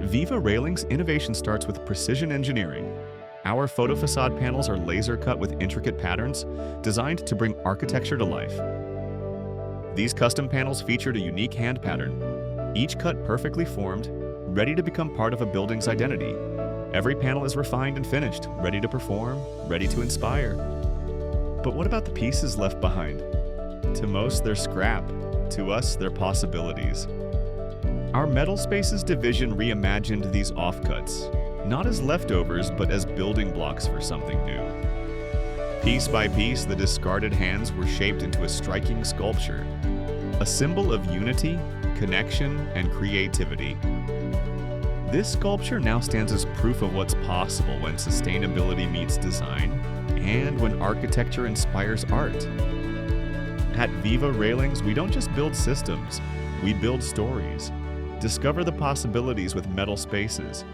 At VIVA Railings, innovation starts with precision engineering. Our FotoFacade panels are laser cut with intricate patterns designed to bring architecture to life. These custom panels featured a unique hand pattern, each cut perfectly formed, ready to become part of a building's identity. Every panel is refined and finished, ready to perform, ready to inspire. But what about the pieces left behind? To most, they're scrap. To us, they're possibilities. Our Metal Spaces division reimagined these offcuts, not as leftovers, but as building blocks for something new. Piece by piece, the discarded hands were shaped into a striking sculpture, a symbol of unity, connection, and creativity. This sculpture now stands as proof of what's possible when sustainability meets design and when architecture inspires art. At VIVA Railings, we don't just build systems, we build stories. Discover the possibilities with Metal Spaces.